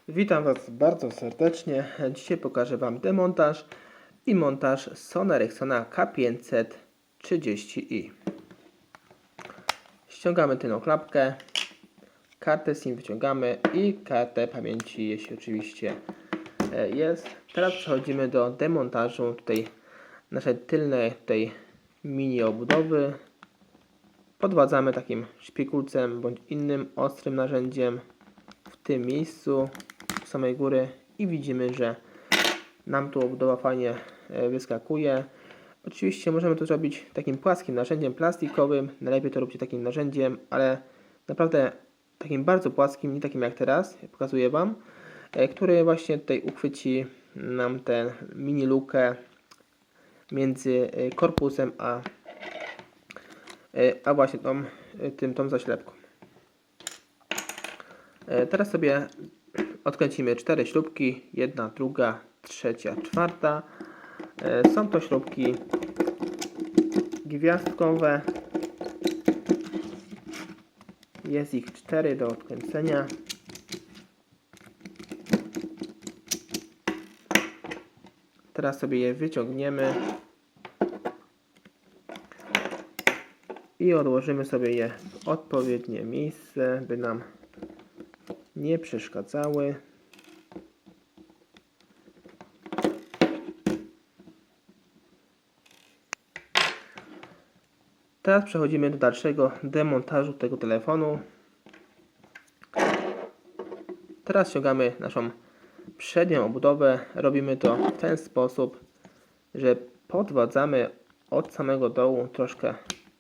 Witam Was bardzo serdecznie. Dzisiaj pokażę Wam demontaż i montaż Sony Ericssona K530i. Ściągamy tylną klapkę, kartę SIM wyciągamy i kartę pamięci, jeśli oczywiście jest. Teraz przechodzimy do demontażu naszej tylnej mini obudowy. Podwadzamy takim szpikulcem bądź innym ostrym narzędziem w tym miejscu u samej góry i widzimy, że nam tu obudowa fajnie wyskakuje. Oczywiście możemy to zrobić takim płaskim narzędziem plastikowym. Najlepiej to róbcie takim narzędziem, ale naprawdę takim bardzo płaskim, nie takim jak teraz, pokazuję Wam, który właśnie tutaj uchwyci nam tę mini lukę między korpusem a właśnie tą zaślepką. Teraz sobie odkręcimy 4 śrubki, jedna, druga, trzecia, czwarta. Są to śrubki gwiazdkowe. Jest ich 4 do odkręcenia. Teraz sobie je wyciągniemy i odłożymy sobie je w odpowiednie miejsce, by nam nie przeszkadzały. Teraz przechodzimy do dalszego demontażu tego telefonu. Teraz ściągamy naszą przednią obudowę. Robimy to w ten sposób, że podwadzamy od samego dołu troszkę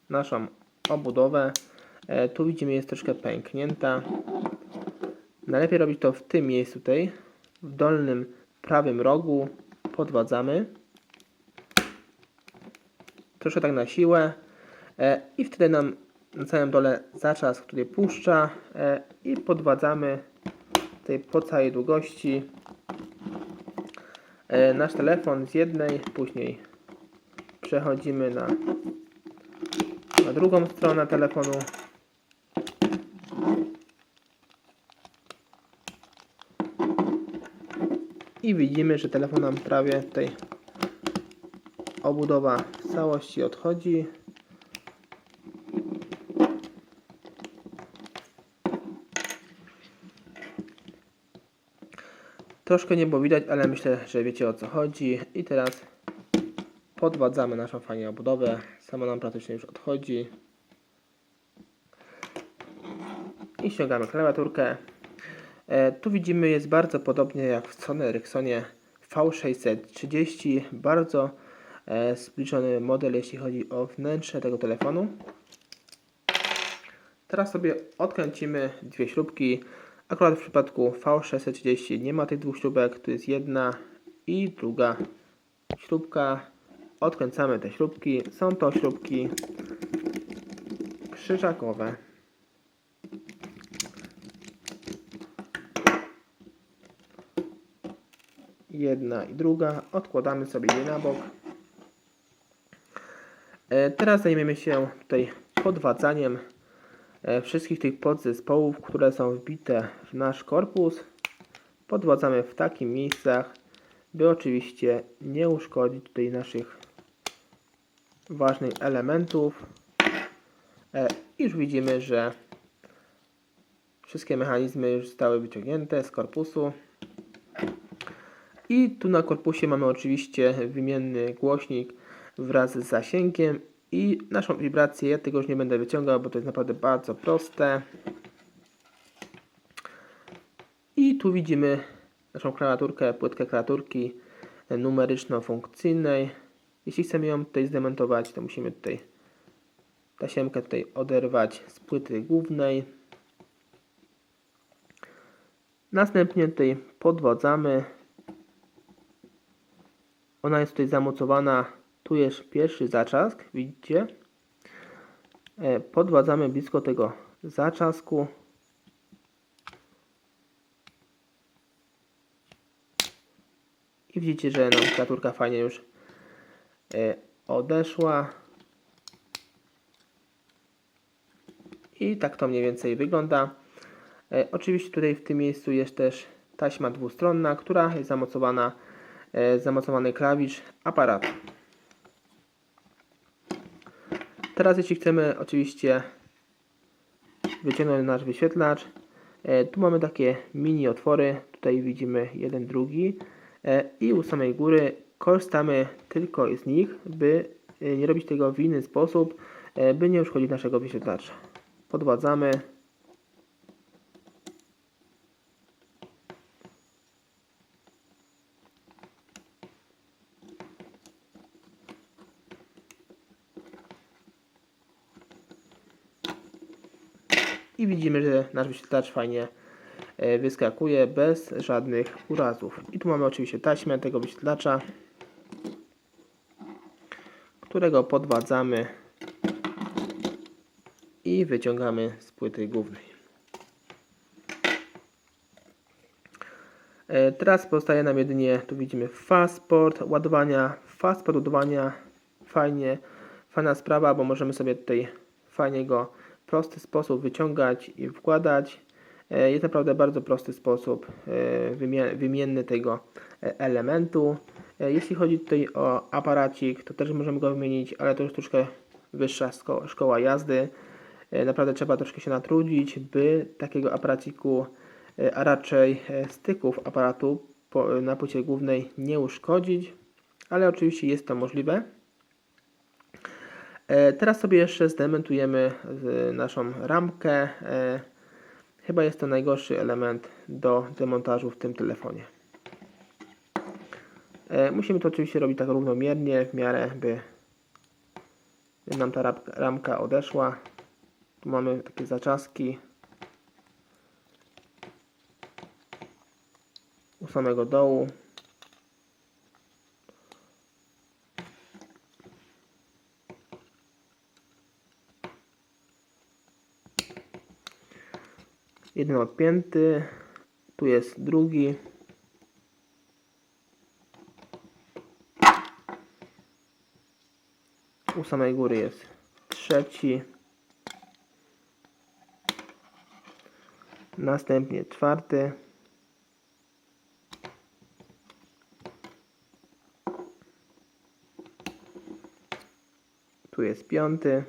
naszą obudowę. Tu widzimy, jest troszkę pęknięta. Najlepiej robić to w tym miejscu tutaj, w dolnym prawym rogu. Podwadzamy troszkę tak na siłę i wtedy nam na całym dole zaczask tutaj puszcza i podwadzamy tutaj po całej długości nasz telefon z jednej, później przechodzimy na drugą stronę telefonu. I widzimy, że telefon nam prawie tutaj obudowa w całości odchodzi. Troszkę nie było widać, ale myślę, że wiecie, o co chodzi. I teraz podwadzamy naszą fajnie obudowę. Sama nam praktycznie już odchodzi. I ściągamy klawiaturkę. Tu widzimy, jest bardzo podobnie jak w Sony Ericssonie V630. Bardzo zbliżony model, jeśli chodzi o wnętrze tego telefonu. Teraz sobie odkręcimy dwie śrubki. Akurat w przypadku V630 nie ma tych dwóch śrubek. Tu jest jedna i druga śrubka. Odkręcamy te śrubki. Są to śrubki krzyżakowe. Jedna i druga. Odkładamy sobie je na bok. Teraz zajmiemy się tutaj podwadzaniem wszystkich tych podzespołów, które są wbite w nasz korpus. Podwadzamy w takich miejscach, by oczywiście nie uszkodzić tutaj naszych ważnych elementów. I już widzimy, że wszystkie mechanizmy już zostały wyciągnięte z korpusu. I tu na korpusie mamy oczywiście wymienny głośnik wraz z zasięgiem i naszą wibrację. Ja tego już nie będę wyciągał, bo to jest naprawdę bardzo proste. I tu widzimy naszą klawiaturkę, płytkę klawiaturki numeryczno-funkcyjnej. Jeśli chcemy ją tutaj zdemontować, to musimy tutaj tasiemkę oderwać z płyty głównej. Następnie tutaj podwadzamy. Ona jest tutaj zamocowana. Tu jest pierwszy zaczask, widzicie? Podwadzamy blisko tego zaczasku. I widzicie, że nam klawiaturka fajnie już odeszła. I tak to mniej więcej wygląda. Oczywiście tutaj w tym miejscu jest też taśma dwustronna, która jest zamocowana, zamocowany klawisz aparatu. Teraz jeśli chcemy oczywiście wyciągnąć nasz wyświetlacz, tu mamy takie mini otwory, tutaj widzimy jeden, drugi i u samej góry korzystamy tylko z nich, by nie robić tego w inny sposób, by nie uszkodzić naszego wyświetlacza. Podładzamy. I widzimy, że nasz wyświetlacz fajnie wyskakuje bez żadnych urazów. I tu mamy oczywiście taśmę tego wyświetlacza, którego podwadzamy i wyciągamy z płyty głównej. Teraz pozostaje nam jedynie, tu widzimy fast port ładowania. Fast port ładowania, fajna sprawa, bo możemy sobie tutaj fajnie go w prosty sposób wyciągać i wkładać. Jest naprawdę bardzo prosty sposób wymienny tego elementu. Jeśli chodzi tutaj o aparacik, to też możemy go wymienić, ale to już troszkę wyższa szkoła jazdy. Naprawdę trzeba troszkę się natrudzić, by takiego aparaciku, a raczej styków aparatu na płycie głównej nie uszkodzić, ale oczywiście jest to możliwe. Teraz sobie jeszcze zdemontujemy naszą ramkę. Chyba jest to najgorszy element do demontażu w tym telefonie. Musimy to oczywiście robić tak równomiernie, w miarę, by nam ta ramka odeszła. Tu mamy takie zaczaski u samego dołu. Jeden odpięty, tu jest drugi. U samej góry jest trzeci. Następnie czwarty. Tu jest piąty.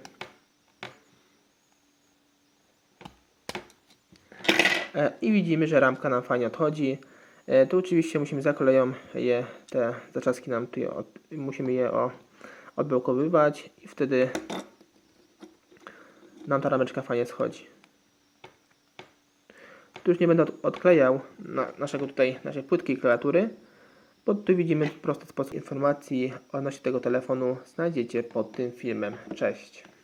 I widzimy, że ramka nam fajnie odchodzi. Tu oczywiście musimy za koleją te zaczaski nam tutaj musimy je odbełkowywać i wtedy nam ta rameczka fajnie schodzi. Tu już nie będę odklejał naszej płytkiej klawiatury, bo tu widzimy prosty sposób informacji odnośnie tego telefonu znajdziecie pod tym filmem. Cześć!